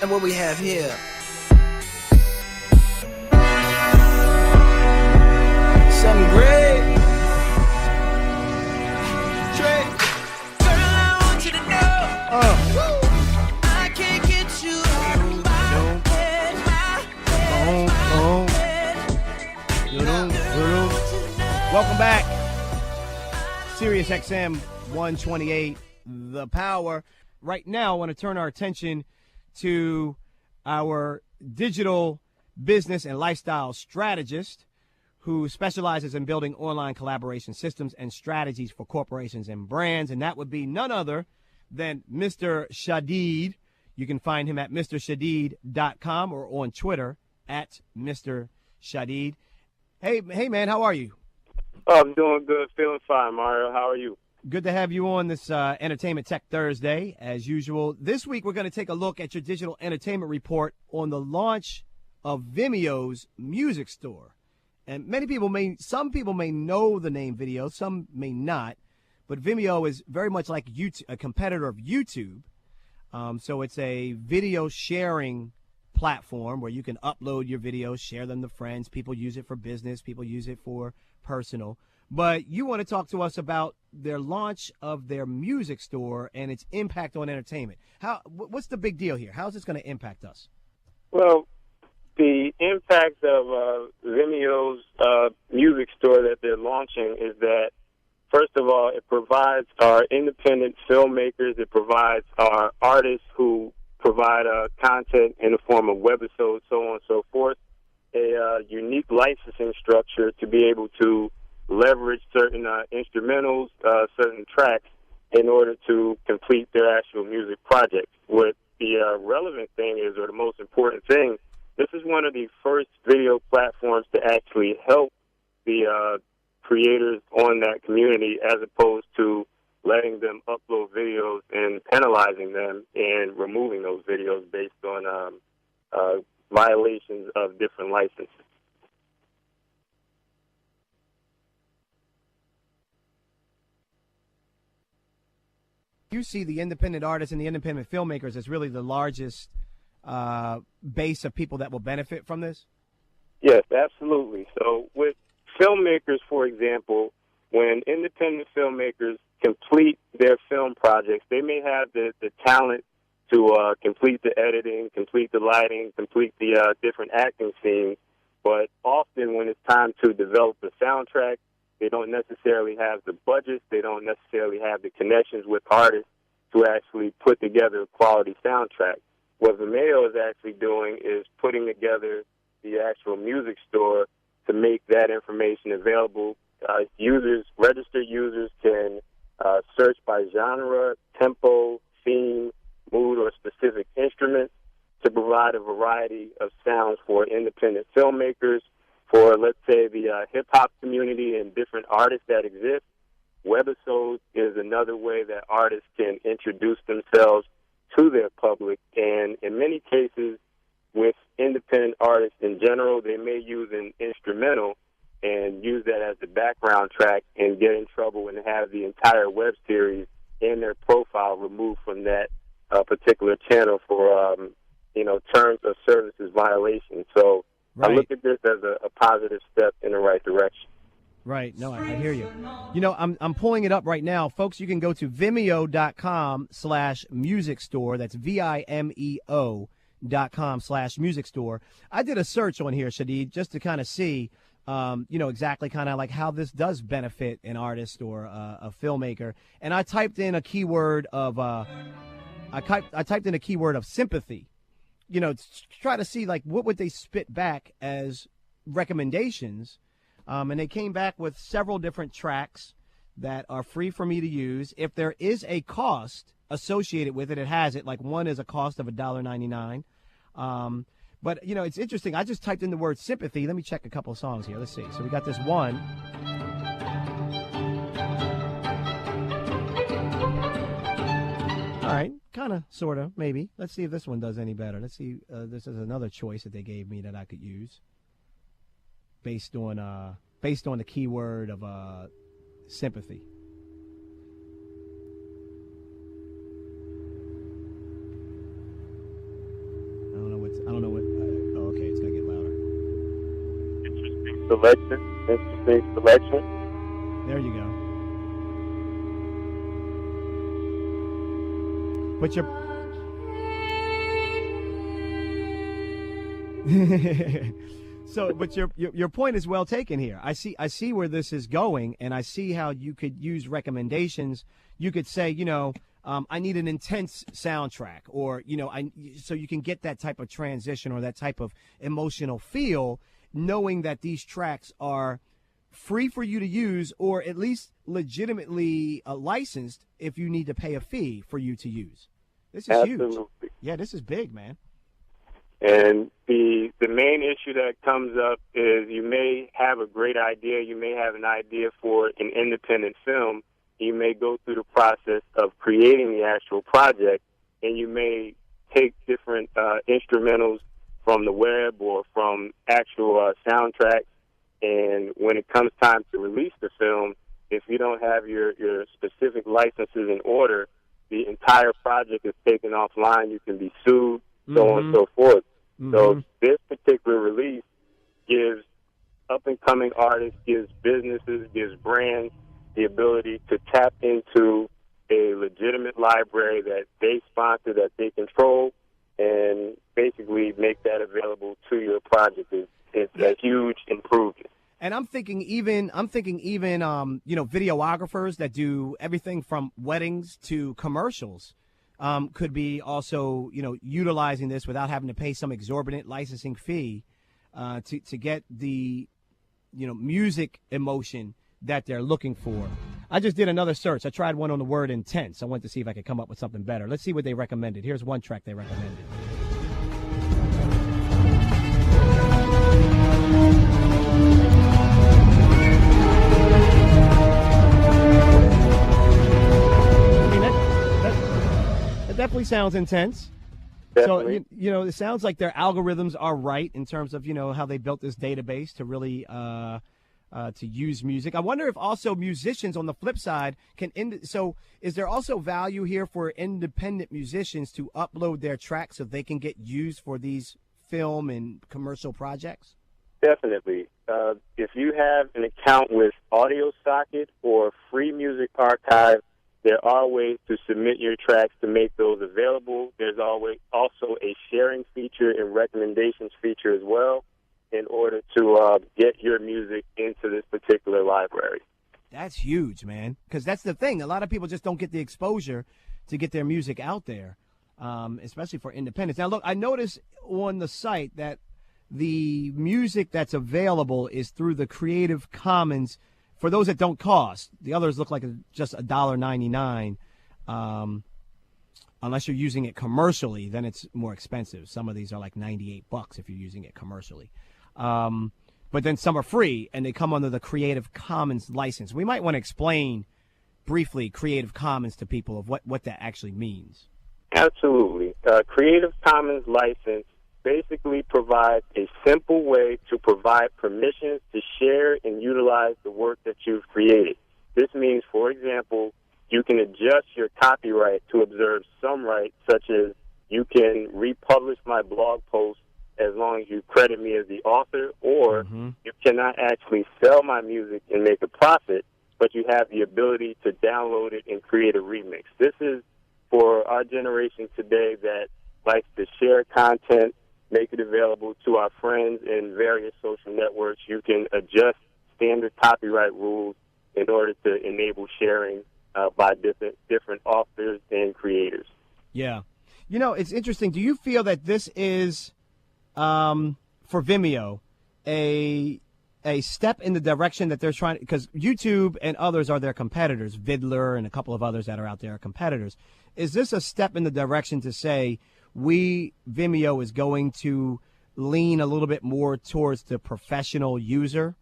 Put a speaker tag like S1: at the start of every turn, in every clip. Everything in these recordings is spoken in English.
S1: And what we have here. Something great. Drake. Girl, I want you to know. I can't get you out of my head.
S2: Welcome back. SIRIUS XM 128, The Power. Right now, I want to turn our attention to our digital business and lifestyle strategist who specializes in building online collaboration systems and strategies for corporations and brands, and that would be none other than Mr. Shadid. You can find him at mrshadid.com or on Twitter at Mr. Shadid. Hey, man, how are you?
S3: Oh, I'm doing good, feeling fine, Mario. How are you?
S2: Good to have you on this Entertainment Tech Thursday, as usual. This week, we're going to take a look at your digital entertainment report on the launch of Vimeo's music store. And some people may know the name Vimeo, some may not, but Vimeo is very much like YouTube, a competitor of YouTube. So it's a video sharing platform where you can upload your videos, share them to friends. People use it for business, people use it for personal. But you want to talk to us about their launch of their music store and its impact on entertainment. What's the big deal here? How is this going to impact us?
S3: Well, the impact of Vimeo's music store that they're launching is that, first of all, it provides our independent filmmakers, it provides our artists who provide content in the form of webisodes, so on and so forth, a unique licensing structure to be able to leverage certain instrumentals, certain tracks in order to complete their actual music projects. What the relevant thing is, or the most important thing, this is one of the first video platforms to actually help the creators on that community, as opposed to letting them upload videos and penalizing them and removing those videos based on violations of different licenses.
S2: You see the independent artists and the independent filmmakers as really the largest base of people that will benefit from this?
S3: Yes, absolutely. So with filmmakers, for example, when independent filmmakers complete their film projects, they may have the talent to complete the editing, complete the lighting, complete the different acting scenes, but often when it's time to develop the soundtrack, they don't necessarily have the budgets, they don't necessarily have the connections with artists to actually put together a quality soundtrack. What Vimeo is actually doing is putting together the actual music store to make that information available. Registered users can search by genre, tempo, theme, mood, or specific instruments to provide a variety of sounds for independent filmmakers, for, let's say, the hip-hop community and different artists that exist. Webisodes is another way that artists can introduce themselves to their public, and in many cases, with independent artists in general, they may use an instrumental and use that as the background track and get in trouble and have the entire web series in their profile removed from that particular channel for, terms of services violation. So right. I look at this as a positive step in the right direction.
S2: Right. No, I hear you. I'm pulling it up right now. Folks, you can go to Vimeo.com/music store. That's Vimeo.com/music store. I did a search on here, Shadid, just to kind of see, exactly kind of like how this does benefit an artist or a filmmaker. And I typed in a keyword of, sympathy, to try to see like what would they spit back as recommendations. And they came back with several different tracks that are free for me to use. If there is a cost associated with it, it has it. Like one is a cost of $1.99. But, it's interesting. I just typed in the word sympathy. Let me check a couple of songs here. Let's see. So we got this one. All right. Kind of, sort of, maybe. Let's see if this one does any better. Let's see. This is another choice that they gave me that I could use. Based on the keyword of sympathy. don't know what. Oh, okay, it's gonna get louder.
S3: Interesting selection.
S2: There you go. But but your point is well taken here. I see where this is going, and I see how you could use recommendations. You could say, I need an intense soundtrack, or so you can get that type of transition or that type of emotional feel, knowing that these tracks are free for you to use, or at least legitimately licensed if you need to pay a fee for you to use. This is
S3: Absolutely.
S2: huge. Yeah, this is big, man.
S3: And the main issue that comes up is you may have a great idea. You may have an idea for an independent film. You may go through the process of creating the actual project, and you may take different instrumentals from the web or from actual soundtracks. And when it comes time to release the film, if you don't have your specific licenses in order, the entire project is taken offline. You can be sued, so on and so forth. So this particular release gives up-and-coming artists, gives businesses, gives brands the ability to tap into a legitimate library that they sponsor, that they control, and basically make that available to your project. It's a huge improvement.
S2: And I'm thinking even videographers that do everything from weddings to commercials could be also utilizing this without having to pay some exorbitant licensing fee to get the music emotion that they're looking for. I just did another search. I tried one on the word intense. I went to see if I could come up with something better. Let's see what they recommended. Here's one track they recommended. Definitely sounds intense.
S3: Definitely.
S2: So, it sounds like their algorithms are right in terms of, how they built this database to really to use music. I wonder if also musicians on the flip side so is there also value here for independent musicians to upload their tracks so they can get used for these film and commercial projects?
S3: Definitely. If you have an account with Audio Socket or Free Music Archive, there are ways to submit your tracks to make those available. There's always also a sharing feature and recommendations feature as well in order to get your music into this particular library.
S2: That's huge, man, because that's the thing. A lot of people just don't get the exposure to get their music out there, especially for independents. Now, look, I noticed on the site that the music that's available is through the Creative Commons. For those that don't cost, the others look like just $1.99. Unless you're using it commercially, then it's more expensive. Some of these are like $98 if you're using it commercially. But then some are free, and they come under the Creative Commons license. We might want to explain briefly Creative Commons to people of what that actually means.
S3: Absolutely. Creative Commons license basically provides a simple way to provide permissions to share and utilize the work that you've created. This means, for example, you can adjust your copyright to observe some rights, such as you can republish my blog post as long as you credit me as the author, or you cannot actually sell my music and make a profit, but you have the ability to download it and create a remix. This is for our generation today that likes to share content, make it available to our friends in various social networks. You can adjust standard copyright rules in order to enable sharing by different authors and creators.
S2: Yeah. It's interesting. Do you feel that this is, for Vimeo, a step in the direction that they're trying, because YouTube and others are their competitors, Vidler and a couple of others that are out there are competitors. Is this a step in the direction to say, Vimeo is going to lean a little bit more towards the professional user?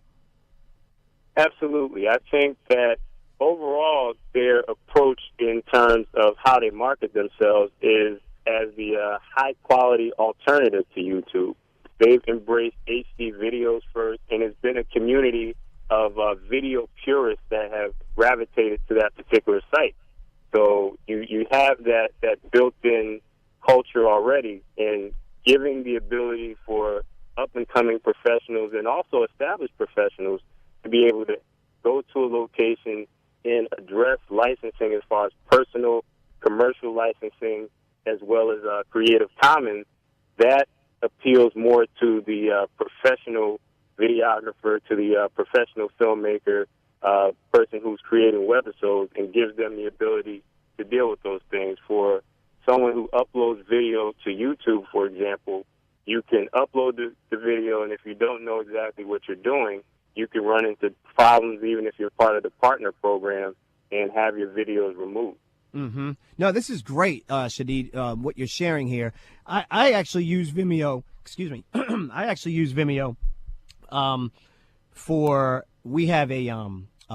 S3: Absolutely. I think that overall their approach in terms of how they market themselves is as the high-quality alternative to YouTube. They've embraced HD videos first, and it's been a community of video purists that have gravitated to that particular site. So you have that built-in culture already, and giving the ability for up-and-coming professionals and also established professionals to be able to go to a location and address licensing as far as personal, commercial licensing, as well as Creative Commons. That appeals more to the professional videographer, to the professional filmmaker, person who's creating webisodes, and gives them the ability to deal with those things. For someone who uploads video to YouTube, for example, you can upload the video, and if you don't know exactly what you're doing, you can run into problems even if you're part of the partner program and have your videos removed.
S2: Mm-hmm. No, this is great, Shadid, what you're sharing here. I actually use Vimeo. Excuse me. I actually use Vimeo we have a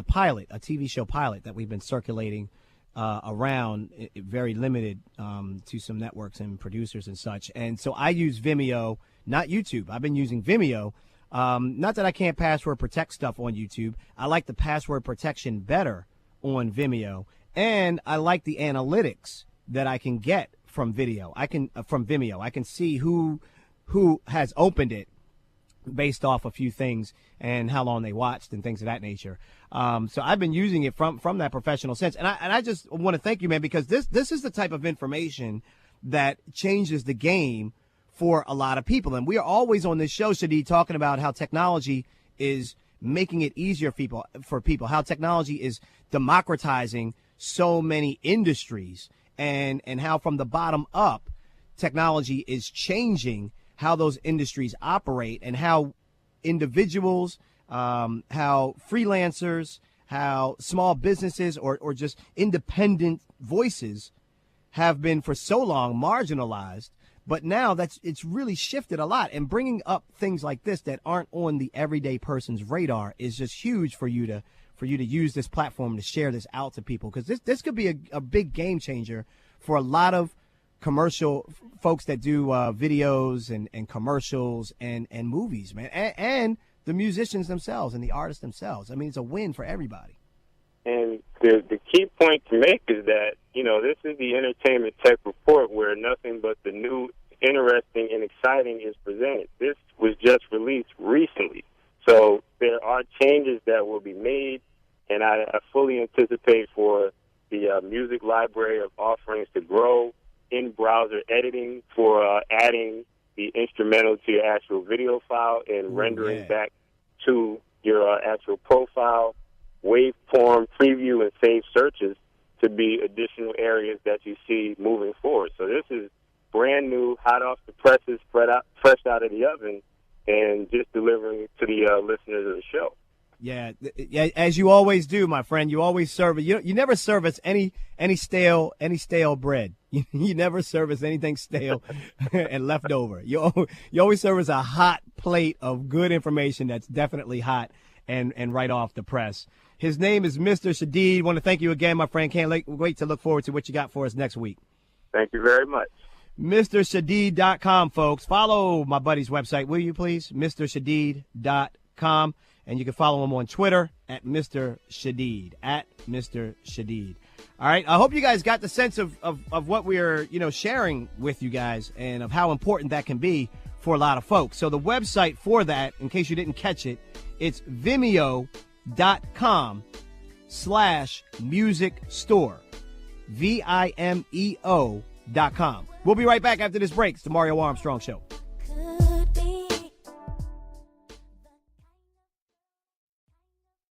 S2: pilot, a TV show pilot that we've been circulating around, very limited to some networks and producers and such. And so I use Vimeo, not YouTube. I've been using Vimeo. Not that I can't password protect stuff on YouTube. I like the password protection better on Vimeo. And I like the analytics that I can get from Vimeo. I can see who has opened it based off a few things and how long they watched and things of that nature. So I've been using it from that professional sense. And I just want to thank you, man, because this is the type of information that changes the game for a lot of people. And we are always on this show, Shadid, talking about how technology is making it easier for people, how technology is democratizing so many industries, and how from the bottom up, technology is changing how those industries operate, and how individuals, how freelancers, how small businesses or just independent voices have been for so long marginalized. But now it's really shifted a lot, and bringing up things like this that aren't on the everyday person's radar is just huge for you to use this platform to share this out to people, because this could be a big game changer for a lot of commercial folks that do videos and commercials and movies, man, and the musicians themselves and the artists themselves. I mean, it's a win for everybody.
S3: And the key point to make is that, this is the Entertainment Tech Report, where nothing but the new, interesting, and exciting is presented. This was just released recently. So there are changes that will be made, and I fully anticipate for the music library of offerings to grow, in-browser editing for adding the instrumental to your actual video file and rendering back to your actual profile, waveform, preview, and save searches to be additional areas that you see moving forward. So this is brand new, hot off the presses, fresh out of the oven, and just delivering to the listeners of the show.
S2: Yeah, as you always do, my friend. You always serve it. You never serve us any stale bread. You never serve us anything stale and left over. You always serve us a hot plate of good information that's definitely hot and right off the press. His name is Mr. Shadid. Want to thank you again, my friend. Can't wait to look forward to what you got for us next week.
S3: Thank you very much.
S2: MrShadid.com, folks. Follow my buddy's website, will you please? MrShadid.com. And you can follow him on Twitter at Mr. Shadid, at Mr. Shadid. All right. I hope you guys got the sense of what we're, sharing with you guys, and of how important that can be for a lot of folks. So the website for that, in case you didn't catch it, it's Vimeo.com/music store. Vimeo.com. We'll be right back after this break. It's the Mario Armstrong Show.